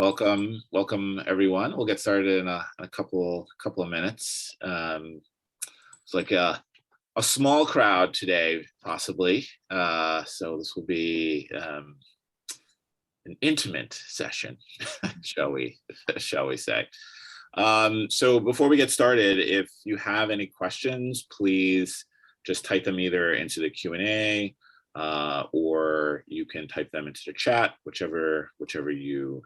Welcome everyone. We'll get started in a couple of minutes. It's like a small crowd today, possibly. So this will be an intimate session, shall we say. So before we get started, if you have any questions, please just type them either into the Q&A or you can type them into the chat, whichever you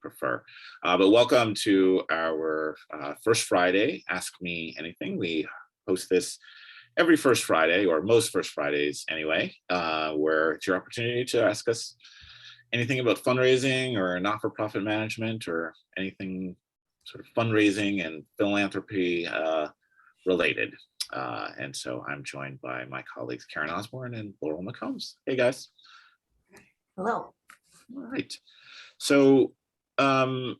prefer. But welcome to our first Friday Ask Me Anything. We host this every first Friday, or most first Fridays anyway, where it's your opportunity to ask us anything about fundraising or not-for-profit management or anything sort of fundraising and philanthropy related. And so I'm joined by my colleagues, Karen Osborne and Laurel McCombs. Hey guys. Hello. All right. So how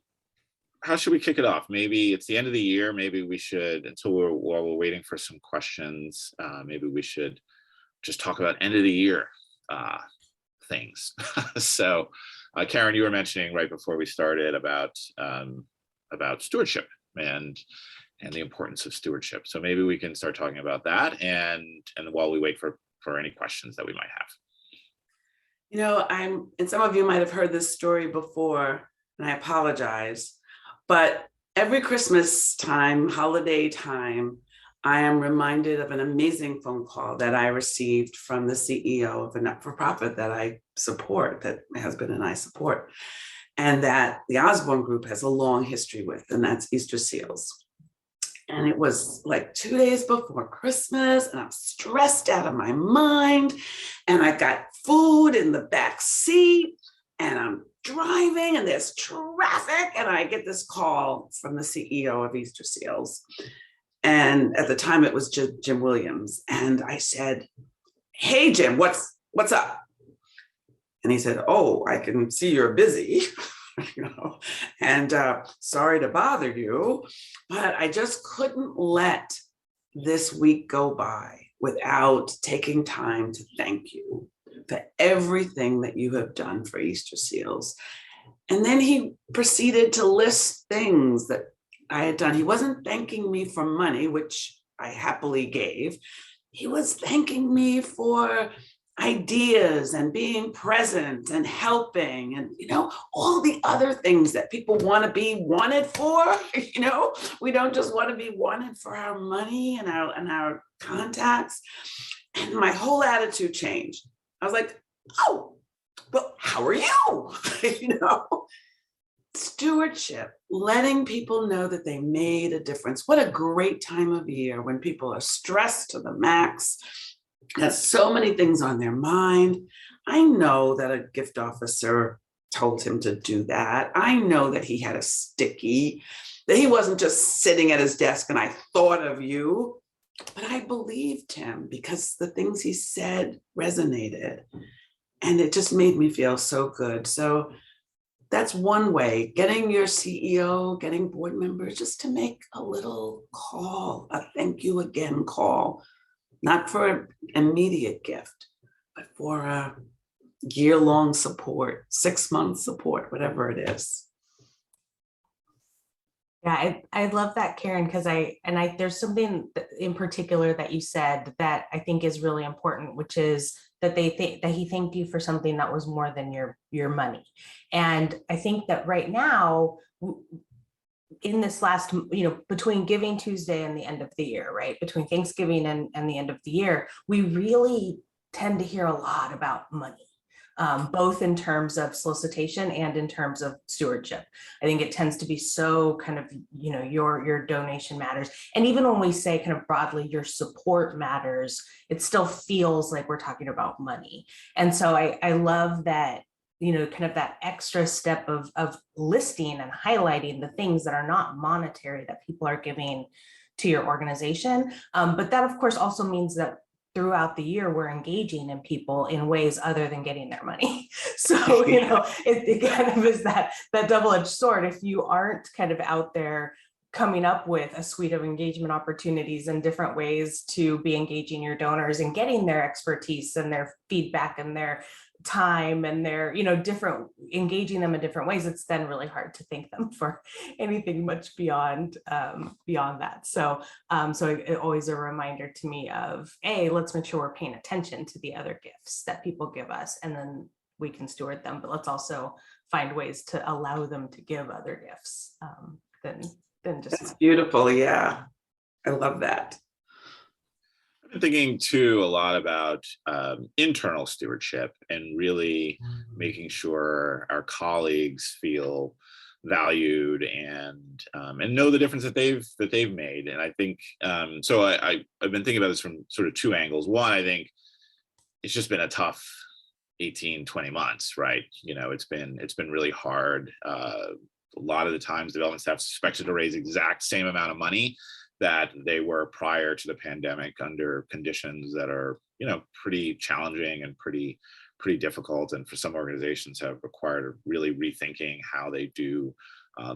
should we kick it off? Maybe it's the end of the year. Maybe we should, while we're waiting for some questions, maybe we should just talk about end of the year things. So Karen, you were mentioning right before we started about stewardship and the importance of stewardship. So maybe we can start talking about that and while we wait for any questions that we might have. You know, and some of you might have heard this story before, and I apologize, but every Christmas time, holiday time, I am reminded of an amazing phone call that I received from the CEO of a not-for-profit that I support, that my husband and I support, and that the Osborne Group has a long history with, and that's Easter Seals. And it was like 2 days before Christmas, and I'm stressed out of my mind, and I got food in the back seat, and I'm driving, and there's traffic, and I get this call from the CEO of Easter Seals. And at the time, it was Jim Williams. And I said, "Hey, Jim, what's up?" And he said, "Oh, I can see you're busy." And sorry to bother you, but I just couldn't let this week go by without taking time to thank you for everything that you have done for Easter Seals. And then he proceeded to list things that I had done. He wasn't thanking me for money, which I happily gave. He was thanking me for ideas and being present and helping and, all the other things that people want to be wanted for. We don't just want to be wanted for our money and our contacts. And my whole attitude changed. I was like, "Oh, well, how are you?" Stewardship, letting people know that they made a difference. What a great time of year when people are stressed to the max, has so many things on their mind. I know that a gift officer told him to do that. I know that he had a sticky, that he wasn't just sitting at his desk and I thought of you, but I believed him because the things he said resonated. And it just made me feel so good. So that's one way, getting your CEO, getting board members just to make a little call, a thank you again call, not for an immediate gift, but for a year-long support, 6-month support, whatever it is. Yeah, I love that, Karen, because there's something in particular that you said that I think is really important, which is that he thanked you for something that was more than your money. And I think that right now, in this last, between Giving Tuesday and the end of the year, right? Between Thanksgiving and the end of the year, we really tend to hear a lot about money. Both in terms of solicitation and in terms of stewardship. I think it tends to be so kind of, your donation matters. And even when we say kind of broadly, your support matters, it still feels like we're talking about money. And so I love that, kind of that extra step of listing and highlighting the things that are not monetary that people are giving to your organization. But that, of course, also means that throughout the year, we're engaging in people in ways other than getting their money. So, it kind of is that double-edged sword. If you aren't kind of out there coming up with a suite of engagement opportunities and different ways to be engaging your donors and getting their expertise and their feedback and their time and their, different, engaging them in different ways, it's then really hard to thank them for anything much beyond that. So always a reminder to me of, let's make sure we're paying attention to the other gifts that people give us, and then we can steward them, but let's also find ways to allow them to give other gifts than just. That's beautiful. Yeah, I love that. I've been thinking too a lot about internal stewardship and really making sure our colleagues feel valued and know the difference that they've made. And I think so. I've been thinking about this from sort of two angles. One, I think it's just been a tough 18-20 months, right? It's been really hard. A lot of the times development staff expected to raise exact same amount of money that they were prior to the pandemic under conditions that are, pretty challenging and pretty difficult. And for some organizations have required really rethinking how they do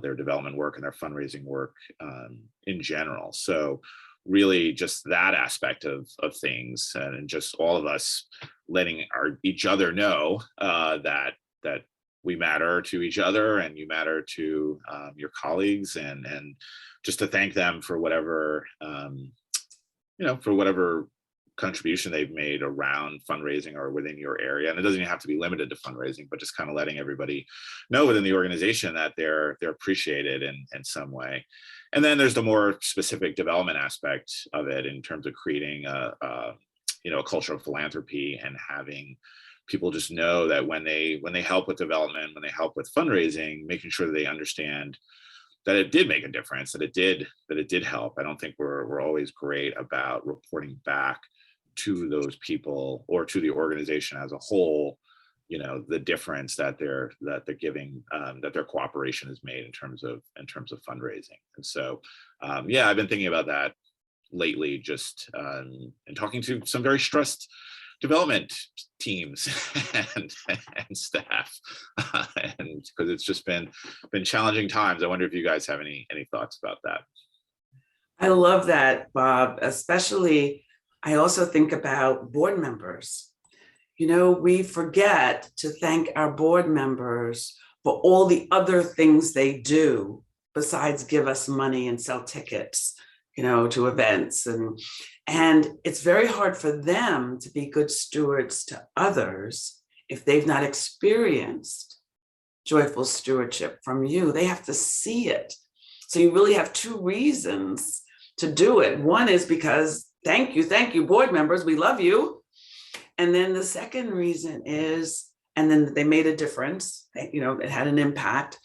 their development work and their fundraising work in general. So really just that aspect of things, and just all of us letting each other know that we matter to each other and you matter to your colleagues, and just to thank them for whatever for whatever contribution they've made around fundraising or within your area. And it doesn't even have to be limited to fundraising, but just kind of letting everybody know within the organization that they're appreciated in some way. And then there's the more specific development aspect of it in terms of creating a culture of philanthropy and having people just know that when they help with development, when they help with fundraising, making sure that they understand that it did make a difference, that it did help. I don't think we're always great about reporting back to those people or to the organization as a whole, the difference that they're giving, that their cooperation is made in terms of fundraising. And so, I've been thinking about that lately, just and talking to some very stressed development teams and staff, and because it's just been challenging times. I wonder if you guys have any thoughts about that. I love that, Bob. Especially, I also think about board members. We forget to thank our board members for all the other things they do besides give us money and sell tickets, to events. And it's very hard for them to be good stewards to others if they've not experienced joyful stewardship from you. They have to see it. So you really have two reasons to do it. One is because thank you, board members, we love you. And then the second reason is, and then they made a difference, it had an impact.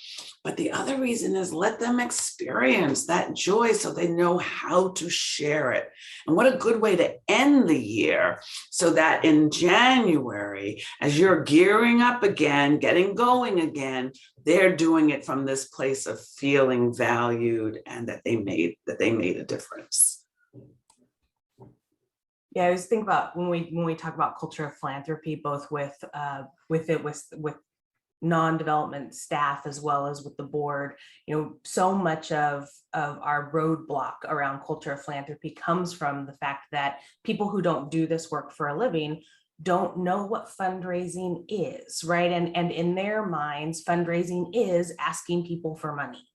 But the other reason is let them experience that joy so they know how to share it. And what a good way to end the year, so that in January, as you're gearing up again, getting going again, they're doing it from this place of feeling valued and that they made a difference. Yeah, I was thinking about when we talk about culture of philanthropy, both with non-development staff as well as with the board. So much of our roadblock around culture of philanthropy comes from the fact that people who don't do this work for a living don't know what fundraising is, right? And in their minds, fundraising is asking people for money.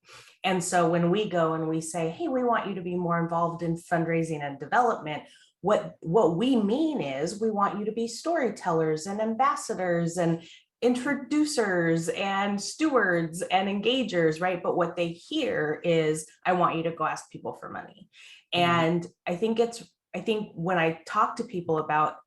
And so when we go and we say, hey, we want you to be more involved in fundraising and development, what we mean is we want you to be storytellers and ambassadors and introducers and stewards and engagers, right? But what they hear is, I want you to go ask people for money. And I think when I talk to people about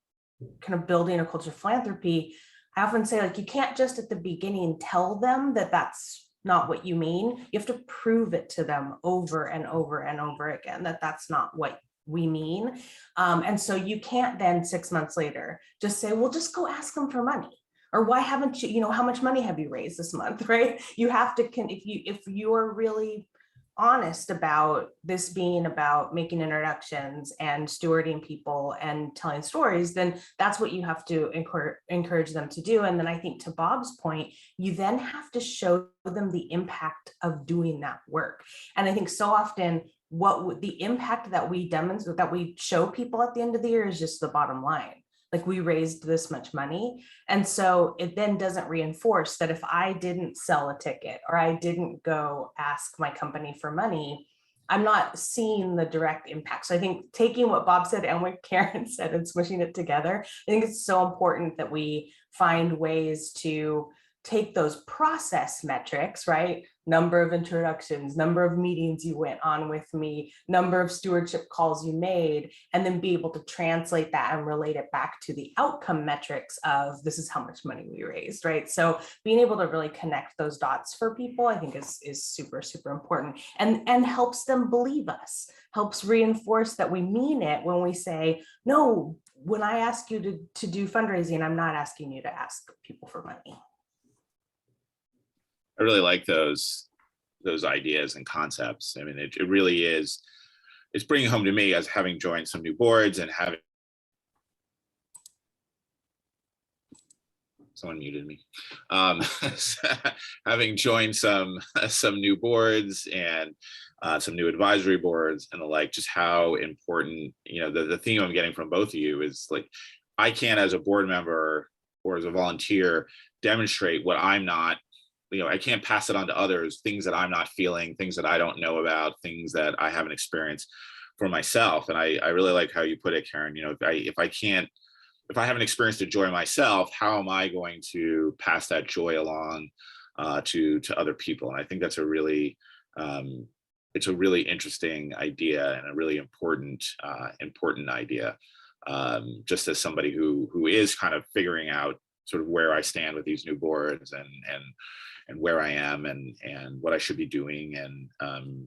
kind of building a culture of philanthropy, I often say, you can't just at the beginning tell them that that's not what you mean. You have to prove it to them over and over and over again that that's not what we mean. And so you can't then 6 months later just say, well, just go ask them for money. Or why haven't you, how much money have you raised this month, right? You have to, if you're really honest about this being about making introductions and stewarding people and telling stories, then that's what you have to encourage them to do. And then I think to Bob's point, you then have to show them the impact of doing that work. And I think so often the impact that we demonstrate, that we show people at the end of the year, is just the bottom line. Like, we raised this much money. And so it then doesn't reinforce that if I didn't sell a ticket or I didn't go ask my company for money, I'm not seeing the direct impact. So I think taking what Bob said and what Karen said and smushing it together, I think it's so important that we find ways to take those process metrics, right? Number of introductions, number of meetings you went on with me, number of stewardship calls you made, and then be able to translate that and relate it back to the outcome metrics of this is how much money we raised, right? So being able to really connect those dots for people, I think is super, super important, and helps them believe us, helps reinforce that we mean it when we say, no, when I ask you to do fundraising, I'm not asking you to ask people for money. I really like those ideas and concepts. I mean, it really is, it's bringing home to me, as having joined some new boards and having, someone muted me, having joined some new boards and some new advisory boards and the like, just how important, the theme I'm getting from both of you is, like, I can't, as a board member or as a volunteer, demonstrate what I'm not, I can't pass it on to others, things that I'm not feeling, things that I don't know about, things that I haven't experienced for myself. And I really like how you put it, Karen. If I haven't experienced a joy myself, how am I going to pass that joy along to other people? And I think that's a really, it's a really interesting idea and a really important idea. Just as somebody who is kind of figuring out sort of where I stand with these new boards and where I am and what I should be doing. And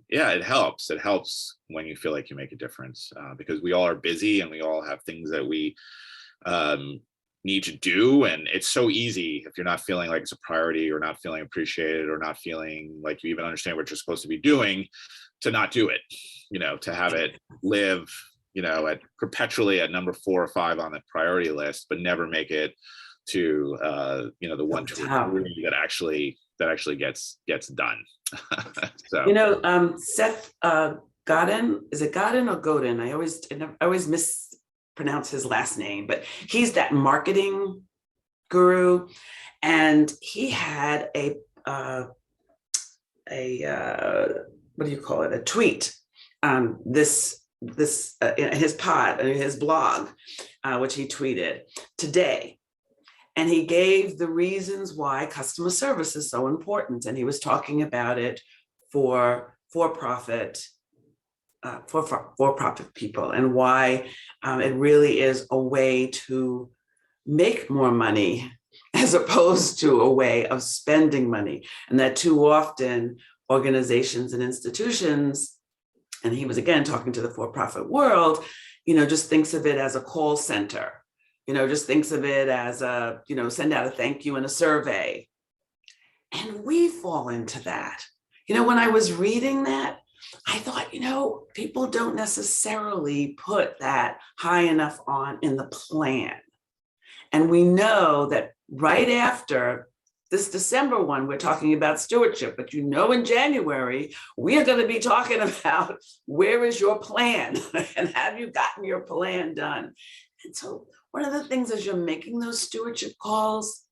yeah, it helps when you feel like you make a difference, because we all are busy and we all have things that we need to do. And it's so easy, if you're not feeling like it's a priority or not feeling appreciated or not feeling like you even understand what you're supposed to be doing, to not do it, to have it live, at perpetually at number 4 or 5 on the priority list, but never make it to the 1, 2, or 3 that actually gets done. So Seth Godin, is it Godin or Godin? I always mispronounce his last name, but he's that marketing guru, and he had a what do you call it? A tweet. This in his pod, in his blog, which he tweeted today. And he gave the reasons why customer service is so important. And he was talking about it for for-profit people, and why it really is a way to make more money as opposed to a way of spending money. And that too often organizations and institutions, and he was again talking to the for-profit world, just thinks of it as a call center. Just thinks of it as a, send out a thank you and a survey. And we fall into that. When I was reading that, I thought, people don't necessarily put that high enough on in the plan. And we know that right after this December one, we're talking about stewardship, but in January, we are going to be talking about where is your plan and have you gotten your plan done? And so one of the things as you're making those stewardship calls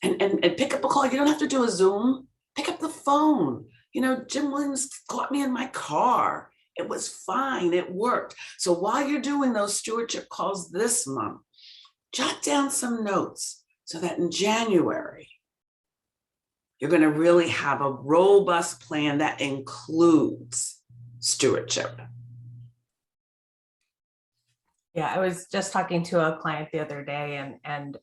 and pick up a call, you don't have to do a Zoom, pick up the phone. Jim Williams caught me in my car. It was fine, it worked. So while you're doing those stewardship calls this month, jot down some notes so that in January, you're going to really have a robust plan that includes stewardship. Yeah, I was just talking to a client the other day, and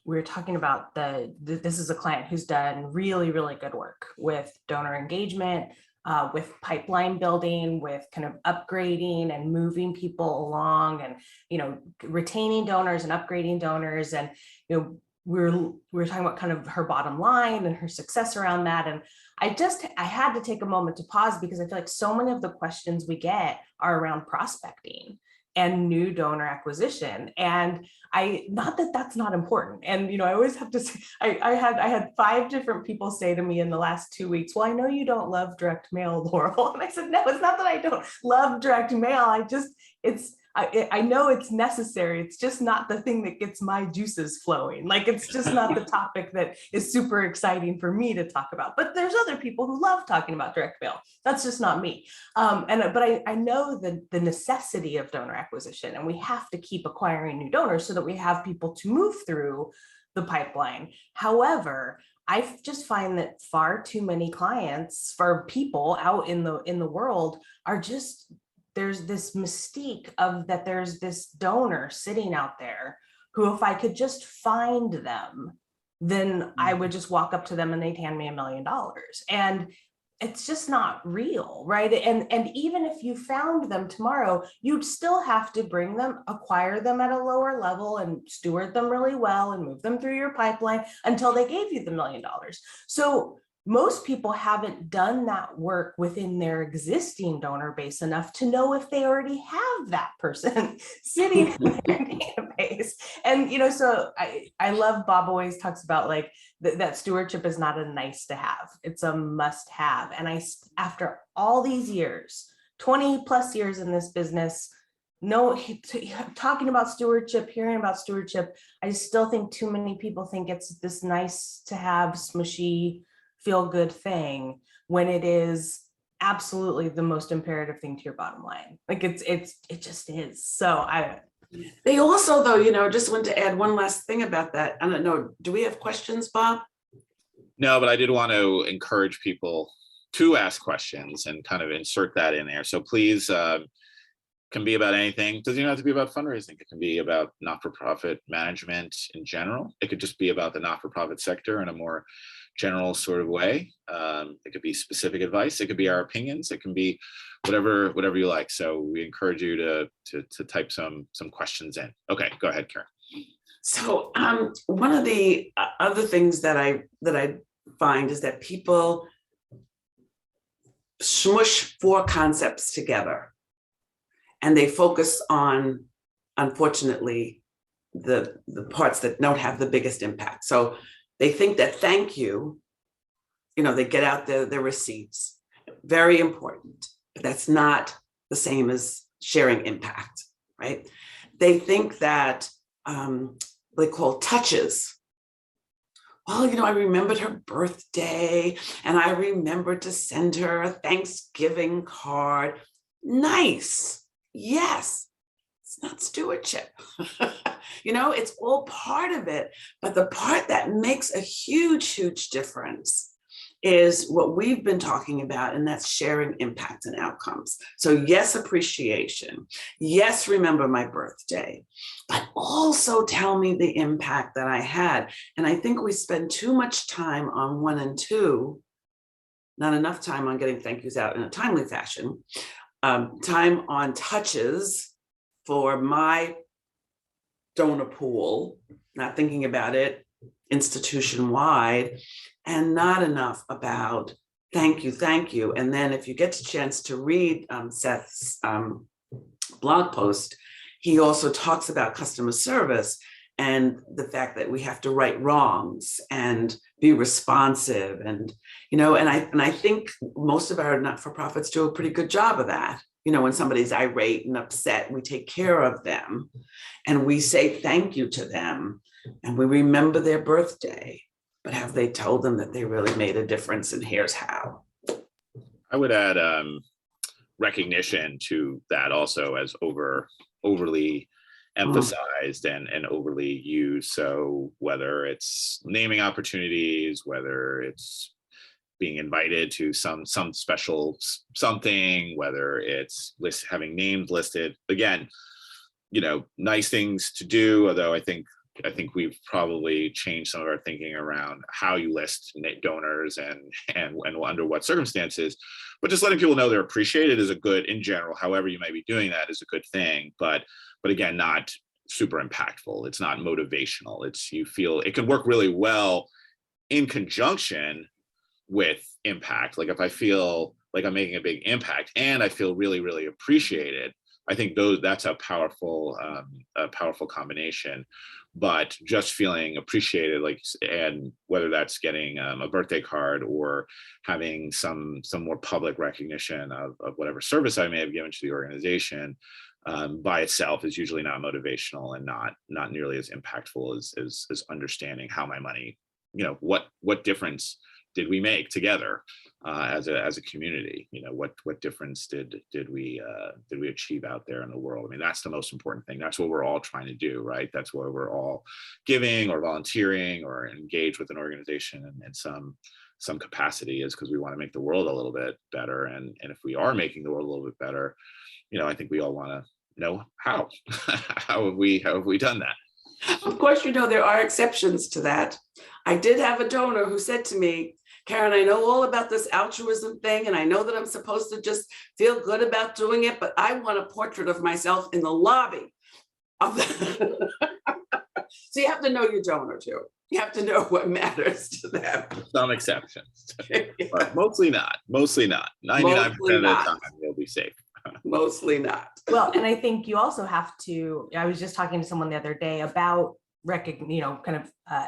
we were talking about this is a client who's done really, really good work with donor engagement, with pipeline building, with kind of upgrading and moving people along, and retaining donors and upgrading donors, and we were talking about kind of her bottom line and her success around that. And I had to take a moment to pause because I feel like so many of the questions we get are around prospecting and new donor acquisition. And not that that's not important. And, I always have to say, I had 5 different people say to me in the last 2 weeks, well, I know you don't love direct mail, Laurel. And I said, no, it's not that I don't love direct mail. I know it's necessary. It's just not the thing that gets my juices flowing. Like, it's just not the topic that is super exciting for me to talk about. But there's other people who love talking about direct mail. That's just not me. But I know the necessity of donor acquisition, and we have to keep acquiring new donors so that we have people to move through the pipeline. However, I just find that far too many clients, for people out in the world, are just, there's this mystique of that there's this donor sitting out there who, if I could just find them, then I would just walk up to them and they'd hand me $1 million. And it's just not real, right? And even if you found them tomorrow, you'd still have to acquire them at a lower level and steward them really well and move them through your pipeline until they gave you the $1 million. So most people haven't done that work within their existing donor base enough to know if they already have that person sitting in their database. And, so I love, Bob always talks about like that stewardship is not a nice to have, it's a must have. And after all these years, 20 plus years in this business, talking about stewardship, hearing about stewardship, I still think too many people think it's this nice to have, smushy, feel good thing, when it is absolutely the most imperative thing to your bottom line. Like it just is. So they also, though, just want to add one last thing about that. I don't know, do we have questions, Bob? No, but I did want to encourage people to ask questions and kind of insert that in there. So please, can be about anything. It doesn't even have to be about fundraising. It can be about not-for-profit management in general. It could just be about the not-for-profit sector in a more general sort of way. It could be specific advice. It could be our opinions. It can be whatever you like. So we encourage you to type some questions in. Okay, go ahead, Karen. So one of the other things that I find is that people smush 4 concepts together, and they focus on, unfortunately, the parts that don't have the biggest impact. So they think that thank you, they get out their receipts, very important, but that's not the same as sharing impact, right? They think that they call touches. Well, I remembered her birthday and I remembered to send her a Thanksgiving card. Nice. Yes. It's not stewardship. It's all part of it. But the part that makes a huge, huge difference is what we've been talking about, and that's sharing impact and outcomes. So yes, appreciation. Yes, remember my birthday, but also tell me the impact that I had. And I think we spend too much time on 1 and 2, not enough time on getting thank yous out in a timely fashion, time on touches for my donor pool, not thinking about it institution-wide, and not enough about thank you. And then if you get a chance to read Seth's blog post, he also talks about customer service and the fact that we have to right wrongs and be responsive. And, and I think most of our not-for-profits do a pretty good job of that. When somebody's irate and upset, we take care of them and we say thank you to them and we remember their birthday, but have they told them that they really made a difference and here's how? I would add recognition to that also as overly emphasized and overly used. So whether it's naming opportunities, whether it's being invited to some special something, whether it's having names listed, again, nice things to do. Although I think we've probably changed some of our thinking around how you list donors and under what circumstances. But just letting people know they're appreciated is a good, in general, however you might be doing that, is a good thing. But again, not super impactful. It's not motivational. It's, you feel it can work really well in conjunction with impact. Like if I feel like I'm making a big impact and I feel really, really appreciated, I think that's a powerful combination. But just feeling appreciated, like, and whether that's getting a birthday card or having some more public recognition of whatever service I may have given to the organization, by itself is usually not motivational and not nearly as impactful as understanding how my money, what difference did we make together as a community? What difference did we achieve out there in the world? I mean, that's the most important thing. That's what we're all trying to do, right? That's why we're all giving or volunteering or engaged with an organization in some capacity, is because we want to make the world a little bit better. And if we are making the world a little bit better, I think we all want to know how. how have we done that? Of course, there are exceptions to that. I did have a donor who said to me, Karen, I know all about this altruism thing, and I know that I'm supposed to just feel good about doing it, but I want a portrait of myself in the lobby of the So you have to know your donor too. You have to know what matters to them. Some exceptions, but mostly not. 99% of the time, you'll be safe. Mostly not. Well, and I think you also have to, I was just talking to someone the other day about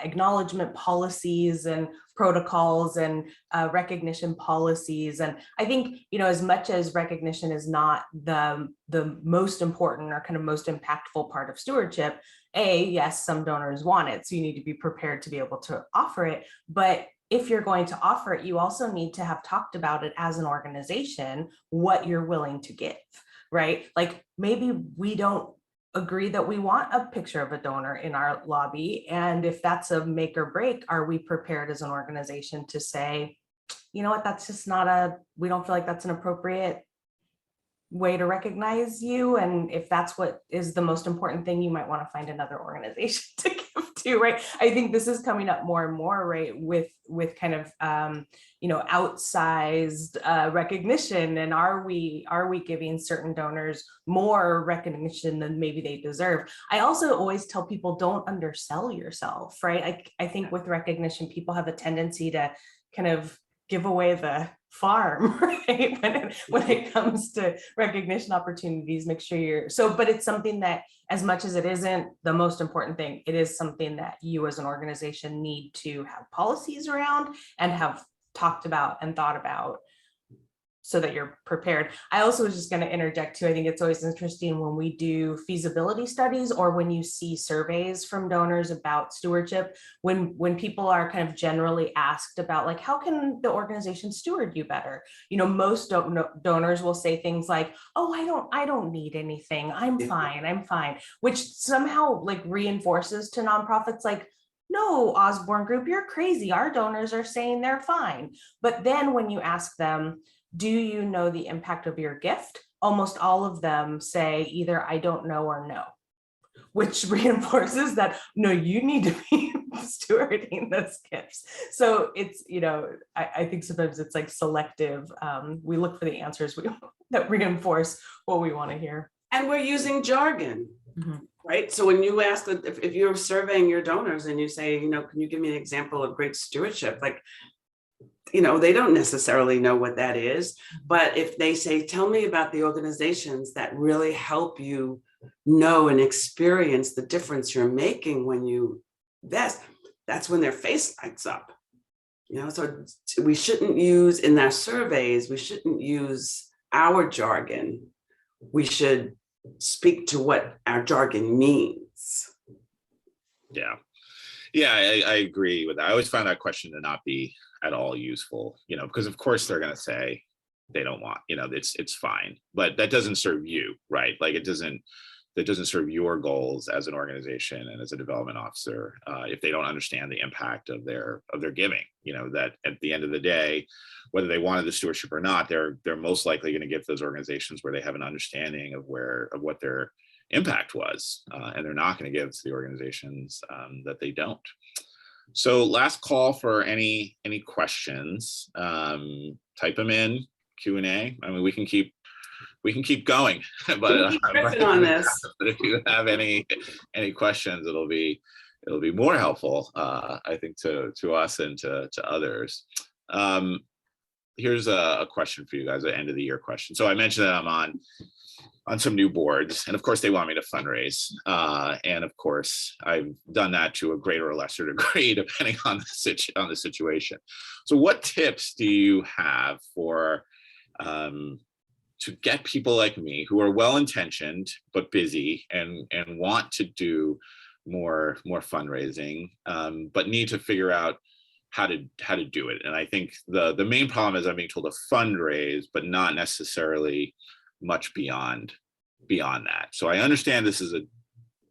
acknowledgement policies and protocols and recognition policies. And I think, as much as recognition is not the most important or kind of most impactful part of stewardship, yes, some donors want it. So you need to be prepared to be able to offer it. But if you're going to offer it, you also need to have talked about it as an organization, what you're willing to give, right? Like maybe we don't agree that we want a picture of a donor in our lobby. And if that's a make or break, are we prepared as an organization to say, you know what, that's just we don't feel like that's an appropriate way to recognize you. And if that's what is the most important thing, you might want to find another organization to give to, right? I think this is coming up more and more, right, with kind of outsized recognition. And are we giving certain donors more recognition than maybe they deserve? I also always tell people, don't undersell yourself, right? I think with recognition, people have a tendency to kind of give away the farm, right? When it comes to recognition opportunities, make sure but it's something that, as much as it isn't the most important thing, it is something that you as an organization need to have policies around and have talked about and thought about, so that you're prepared. I also was just going to interject too. I think it's always interesting when we do feasibility studies or when you see surveys from donors about stewardship, when people are kind of generally asked about like, how can the organization steward you better? Most donors will say things like, oh, I don't need anything. I'm fine, which somehow like reinforces to nonprofits like, no, Osborne Group, you're crazy. Our donors are saying they're fine. But then when you ask them, do you know the impact of your gift? Almost all of them say either I don't know or no, which reinforces that, no, you need to be stewarding those gifts. So it's, I think sometimes it's like selective. We look for the answers that reinforce what we want to hear. And we're using jargon, right? So when you ask, if you're surveying your donors and you say, can you give me an example of great stewardship? Like, they don't necessarily know what that is, but if they say, tell me about the organizations that really help you know and experience the difference you're making when you invest, that's when their face lights up. So we shouldn't use, in our surveys, we shouldn't use our jargon. We should speak to what our jargon means. Yeah, I agree with that. I always find that question to not be at all useful, because of course they're going to say they don't want, it's fine, but that doesn't serve you, right? Like that doesn't serve your goals as an organization and as a development officer if they don't understand the impact of their giving. That at the end of the day, whether they wanted the stewardship or not, they're most likely going to give those organizations where they have an understanding of what their impact was, and they're not going to give to the organizations that they don't. So last call for any questions. Type them in Q&A. I mean, we can keep we can keep going, but, Keep riffing on this. but if you have any questions, it'll be more helpful, I think, to us and to others. Here's a question for you guys, an end of the year question. So I mentioned that I'm on some new boards, and of course they want me to fundraise, and of course I've done that to a greater or lesser degree depending on the situation. So what tips do you have for to get people like me who are well-intentioned but busy and want to do more fundraising, but need to figure out how to do it? And I think the main problem is I'm being told to fundraise, but not necessarily much beyond that. So I understand this is a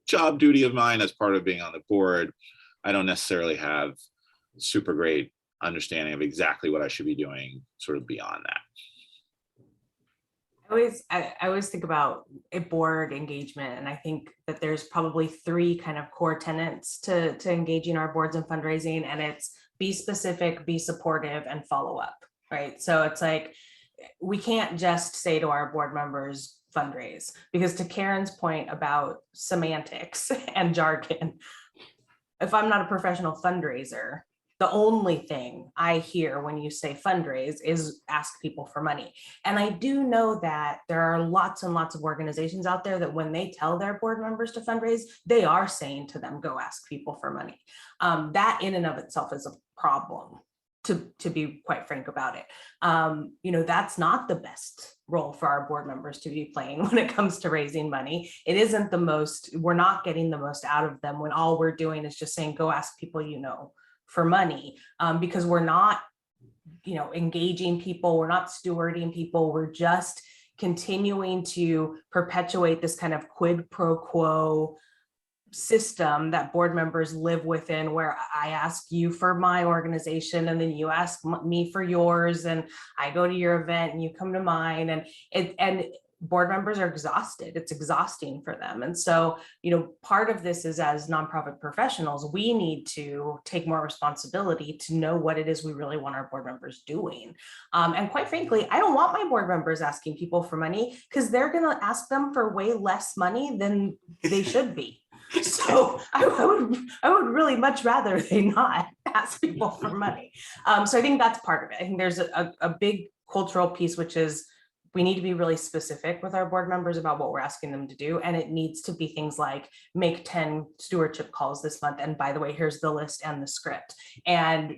job duty of mine as part of being on the board. I don't necessarily have super great understanding of exactly what I should be doing sort of beyond that. I always think about a board engagement, and I think that there's probably 3 kind of core tenets to engaging our boards and fundraising, and it's be specific, be supportive, and follow up, right? So it's like, we can't just say to our board members, fundraise, because to Karen's point about semantics and jargon, if I'm not a professional fundraiser, the only thing I hear when you say fundraise is ask people for money. And I do know that there are lots and lots of organizations out there that when they tell their board members to fundraise, they are saying to them, go ask people for money. That in and of itself is a problem, to be quite frank about it. That's not the best role for our board members to be playing when it comes to raising money. It isn't the most, we're not getting the most out of them when all we're doing is just saying, go ask people for money, because we're not engaging people, we're not stewarding people, we're just continuing to perpetuate this kind of quid pro quo system that board members live within, where I ask you for my organization and then you ask me for yours, and I go to your event and you come to mine, and board members are exhausted. It's exhausting for them. And so, part of this is, as nonprofit professionals, we need to take more responsibility to know what it is we really want our board members doing. And quite frankly, I don't want my board members asking people for money, because they're going to ask them for way less money than they should be. So I would really much rather they not ask people for money. So I think that's part of it. I think there's a big cultural piece, which is we need to be really specific with our board members about what we're asking them to do. And it needs to be things like make 10 stewardship calls this month. And by the way, here's the list and the script. And,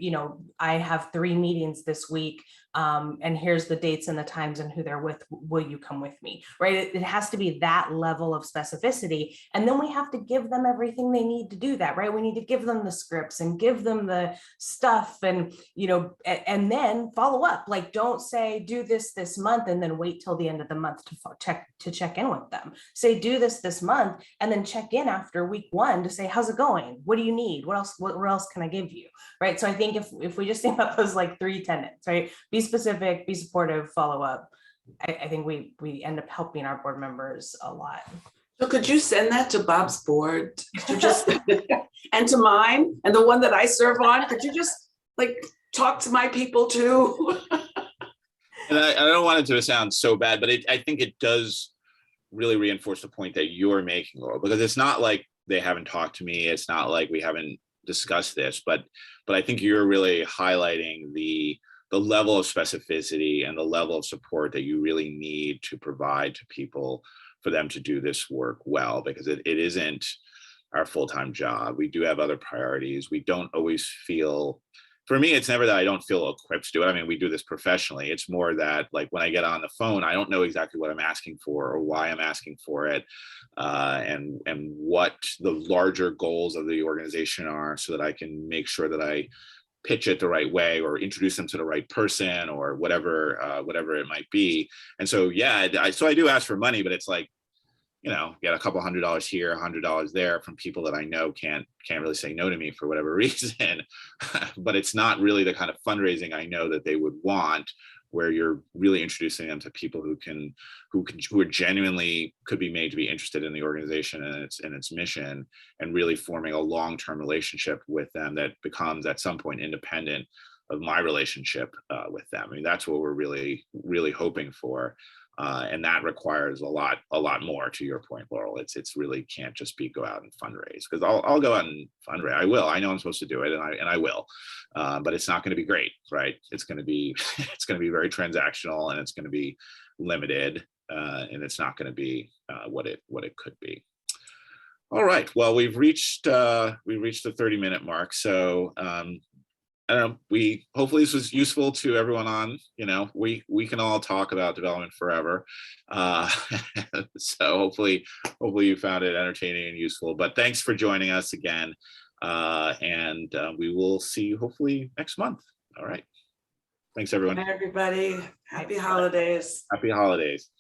I have 3 meetings this week. And here's the dates and the times and who they're with. Will you come with me? Right? It has to be that level of specificity. And then we have to give them everything they need to do that, right? We need to give them the scripts and give them the stuff, and, and then follow up. Like, don't say do this month and then wait till the end of the month to check in with them. Say do this month and then check in after week 1 to say, how's it going? What do you need? What else can I give you? Right? So I think if we just think about those like 3 tenets, right? Be specific, be supportive, follow up. I think we end up helping our board members a lot. So could you send that to Bob's board? Could you just and to mine and the one that I serve on? Could you just talk to my people too? And I don't want it to sound so bad, but I think it does really reinforce the point that you're making, Laurel, because it's not like they haven't talked to me. It's not like we haven't discussed this, but I think you're really highlighting the level of specificity and the level of support that you really need to provide to people for them to do this work well, because it isn't our full-time job. We do have other priorities. We don't always feel, for me, it's never that I don't feel equipped to do it. I mean, we do this professionally. It's more that when I get on the phone, I don't know exactly what I'm asking for or why I'm asking for it, and what the larger goals of the organization are, so that I can make sure that I pitch it the right way or introduce them to the right person or whatever it might be. And so, yeah, I do ask for money, but it's like, get a couple $100 here, $100 there from people that I know can't really say no to me for whatever reason. But it's not really the kind of fundraising I know that they would want, where you're really introducing them to people who are genuinely could be made to be interested in the organization and its mission, and really forming a long-term relationship with them that becomes at some point independent of my relationship with them. I mean, that's what we're really, really hoping for. And that requires a lot more, to your point, Laurel. It's really can't just be go out and fundraise, because I'll go out and fundraise. I know I'm supposed to do it, and I will, but it's not going to be great, right? It's going to be it's going to be very transactional, and it's going to be limited, and it's not going to be what it could be. All right. Well, we reached the 30-minute mark, so I don't know, hopefully this was useful to everyone on, we can all talk about development forever. So hopefully you found it entertaining and useful, but thanks for joining us again. And we will see you hopefully next month. All right. Thanks, everyone. Hi, everybody. Happy holidays. Happy holidays.